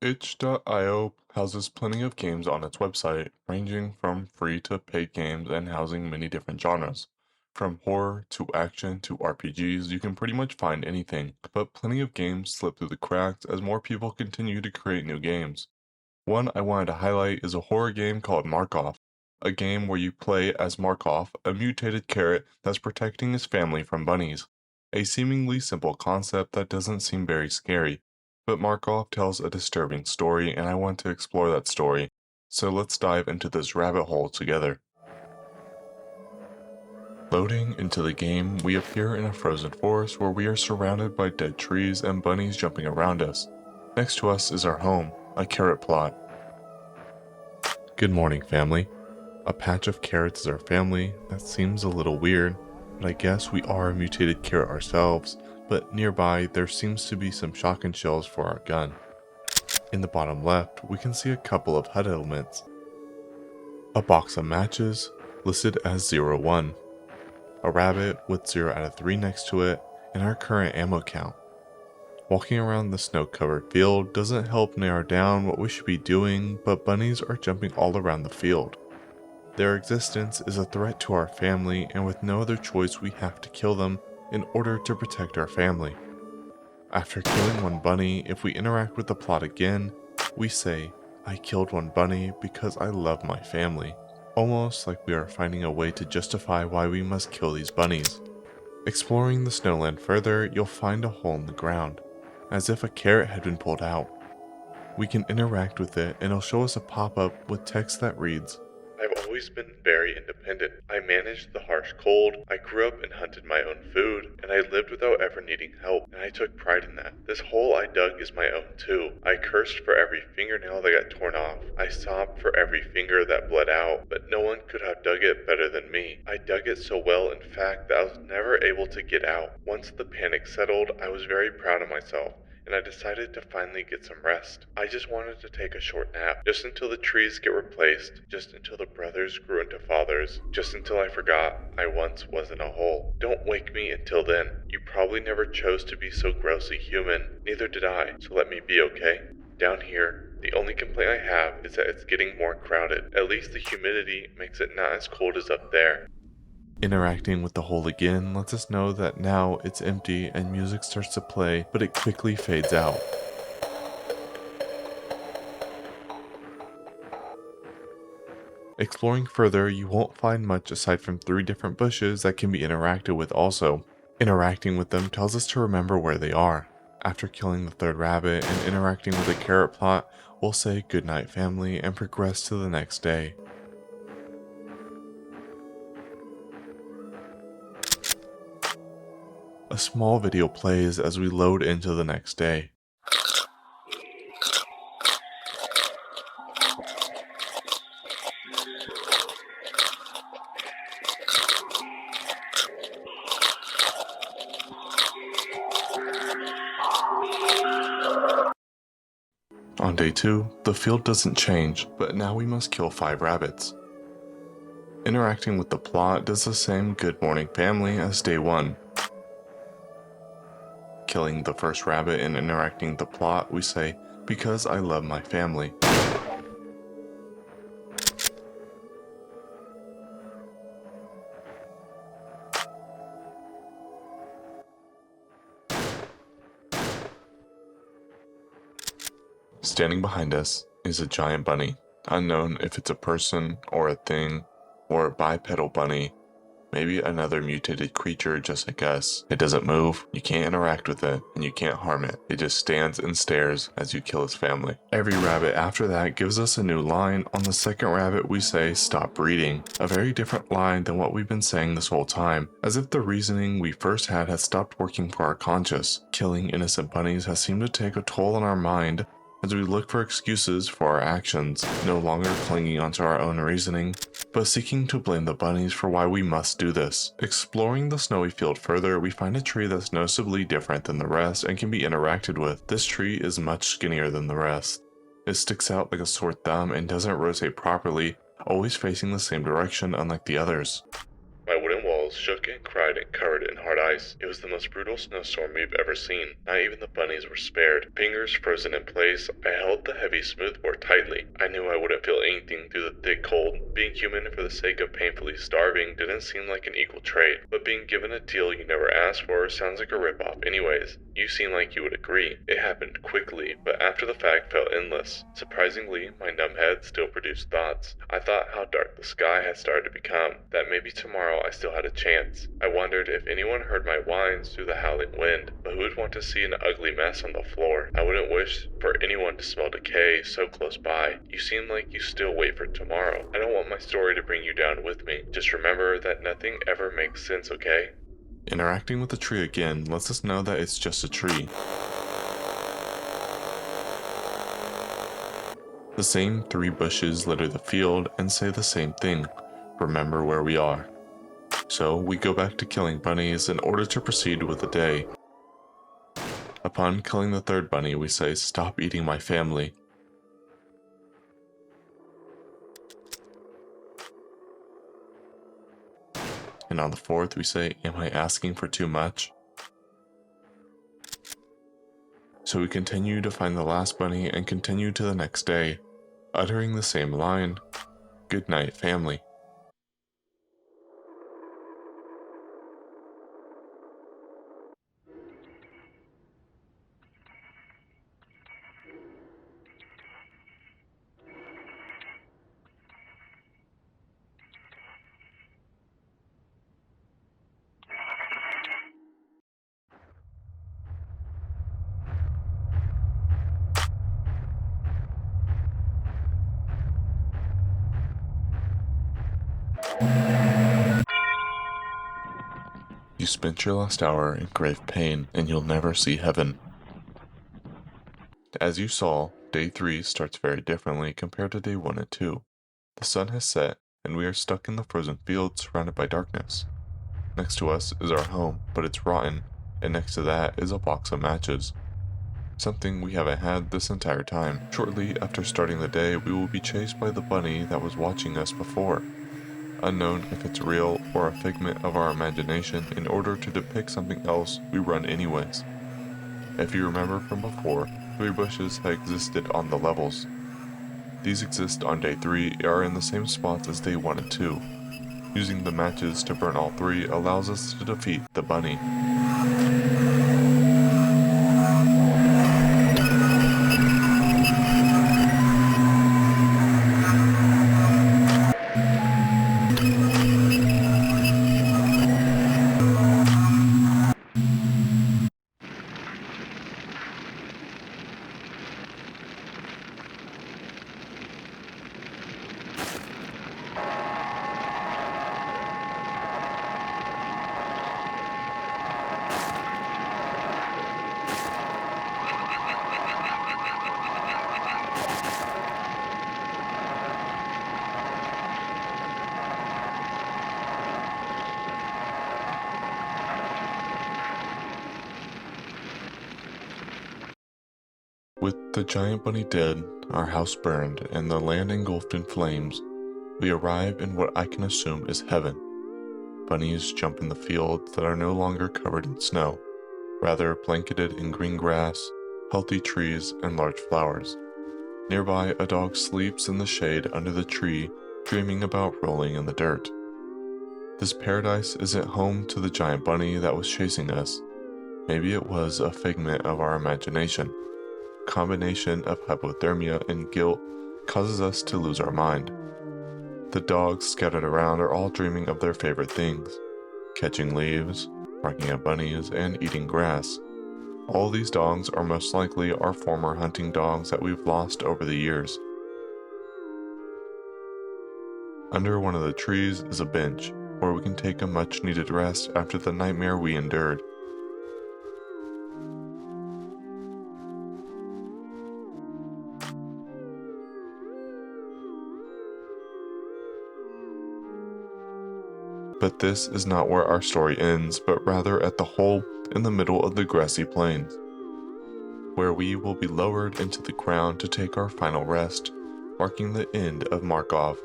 Itch.io houses plenty of games on its website, ranging from free to paid games and housing many different genres. From horror to action to RPGs, you can pretty much find anything, but plenty of games slip through the cracks as more people continue to create new games. One I wanted to highlight is a horror game called MORKOF, a game where you play as MORKOF, a mutated carrot that's protecting his family from bunnies. A seemingly simple concept that doesn't seem very scary, but Markov tells a disturbing story and I want to explore that story, so let's dive into this rabbit hole together. Loading into the game, we appear in a frozen forest where we are surrounded by dead trees and bunnies jumping around us. Next to us is our home, a carrot plot. Good morning, family. A patch of carrots is our family. That seems a little weird, but I guess we are a mutated carrot ourselves, but nearby there seems to be some shotgun shells for our gun. In the bottom left, we can see a couple of HUD elements. A box of matches, listed as 01. A rabbit with 0 out of 3 next to it, and our current ammo count. Walking around the snow-covered field doesn't help narrow down what we should be doing, but bunnies are jumping all around the field. Their existence is a threat to our family, and with no other choice we have to kill them in order to protect our family. After killing one bunny, if we interact with the plot again, we say, "I killed one bunny because I love my family," almost like we are finding a way to justify why we must kill these bunnies. Exploring the snowland further, you'll find a hole in the ground, as if a carrot had been pulled out. We can interact with it and it'll show us a pop-up with text that reads, "I've always been very independent. I managed the harsh cold, I grew up and hunted my own food, and I lived without ever needing help, and I took pride in that. This hole I dug is my own too. I cursed for every fingernail that got torn off. I sobbed for every finger that bled out, but no one could have dug it better than me. I dug it so well, in fact, that I was never able to get out. Once the panic settled, I was very proud of myself, and I decided to finally get some rest. I just wanted to take a short nap, just until the trees get replaced, just until the brothers grew into fathers, just until I forgot I once was in a hole. Don't wake me until then. You probably never chose to be so grossly human, neither did I, so let me be, okay? Down here, the only complaint I have is that it's getting more crowded. At least the humidity makes it not as cold as up there." Interacting with the hole again lets us know that now it's empty and music starts to play, but it quickly fades out. Exploring further, you won't find much aside from 3 different bushes that can be interacted with also. Interacting with them tells us to remember where they are. After killing the 3rd rabbit and interacting with the carrot plot, we'll say goodnight family and progress to the next day. A small video plays as we load into the next day. On day 2, the field doesn't change, but now we must kill 5 rabbits. Interacting with the plot does the same good morning family as day 1. Killing the first rabbit and interacting with the plot, we say, "Because I love my family." Standing behind us is a giant bunny, unknown if it's a person or a thing or a bipedal bunny, maybe another mutated creature just like us. It doesn't move, you can't interact with it, and you can't harm it. It just stands and stares as you kill his family. Every rabbit after that gives us a new line. On the second rabbit we say, "Stop breeding," a very different line than what we've been saying this whole time, as if the reasoning we first had has stopped working for our conscience. Killing innocent bunnies has seemed to take a toll on our mind, as we look for excuses for our actions, no longer clinging onto our own reasoning, but seeking to blame the bunnies for why we must do this. Exploring the snowy field further, we find a tree that's noticeably different than the rest and can be interacted with. This tree is much skinnier than the rest. It sticks out like a sore thumb and doesn't rotate properly, always facing the same direction unlike the others. My wooden wall walls shook and cried and covered in hard ice. It was the most brutal snowstorm we've ever seen. Not even the bunnies were spared. Fingers frozen in place, I held the heavy smoothboard tightly. I knew I wouldn't feel anything through the thick cold. Being human for the sake of painfully starving didn't seem like an equal trade, but being given a deal you never asked for sounds like a ripoff anyways. You seem like you would agree. It happened quickly, but after the fact felt endless. Surprisingly, my numb head still produced thoughts. I thought how dark the sky had started to become, that maybe tomorrow I still had a chance. I wondered if anyone heard my whines through the howling wind, but who would want to see an ugly mess on the floor? I wouldn't wish for anyone to smell decay so close by. You seem like you still wait for tomorrow. I don't want my story to bring you down with me. Just remember that nothing ever makes sense, okay? Interacting with the tree again lets us know that it's just a tree. The same 3 bushes litter the field and say the same thing. Remember where we are. So we go back to killing bunnies in order to proceed with the day. Upon killing the 3rd bunny, we say, "Stop eating my family." And on the 4th, we say, "Am I asking for too much?" So we continue to find the last bunny and continue to the next day, uttering the same line, "Good night, family." You spent your last hour in grave pain, and you'll never see heaven. As you saw, day 3 starts very differently compared to day 1 and 2. The sun has set, and we are stuck in the frozen field surrounded by darkness. Next to us is our home, but it's rotten, and next to that is a box of matches. Something we haven't had this entire time. Shortly after starting the day, we will be chased by the bunny that was watching us before. Unknown if it's real or a figment of our imagination, in order to depict something else, we run anyways. If you remember from before, 3 bushes have existed on the levels. These exist on day 3 are in the same spots as day 1 and 2. Using the matches to burn all 3 allows us to defeat the bunny. With the giant bunny dead, our house burned, and the land engulfed in flames, we arrive in what I can assume is heaven. Bunnies jump in the fields that are no longer covered in snow, rather blanketed in green grass, healthy trees, and large flowers. Nearby, a dog sleeps in the shade under the tree, dreaming about rolling in the dirt. This paradise isn't home to the giant bunny that was chasing us. Maybe it was a figment of our imagination. Combination of hypothermia and guilt causes us to lose our mind. The dogs scattered around are all dreaming of their favorite things: catching leaves, barking at bunnies, and eating grass. All these dogs are most likely our former hunting dogs that we've lost over the years. Under one of the trees is a bench where we can take a much needed rest after the nightmare we endured. But this is not where our story ends, but rather at the hole in the middle of the grassy plains, where we will be lowered into the ground to take our final rest, marking the end of MORKOF.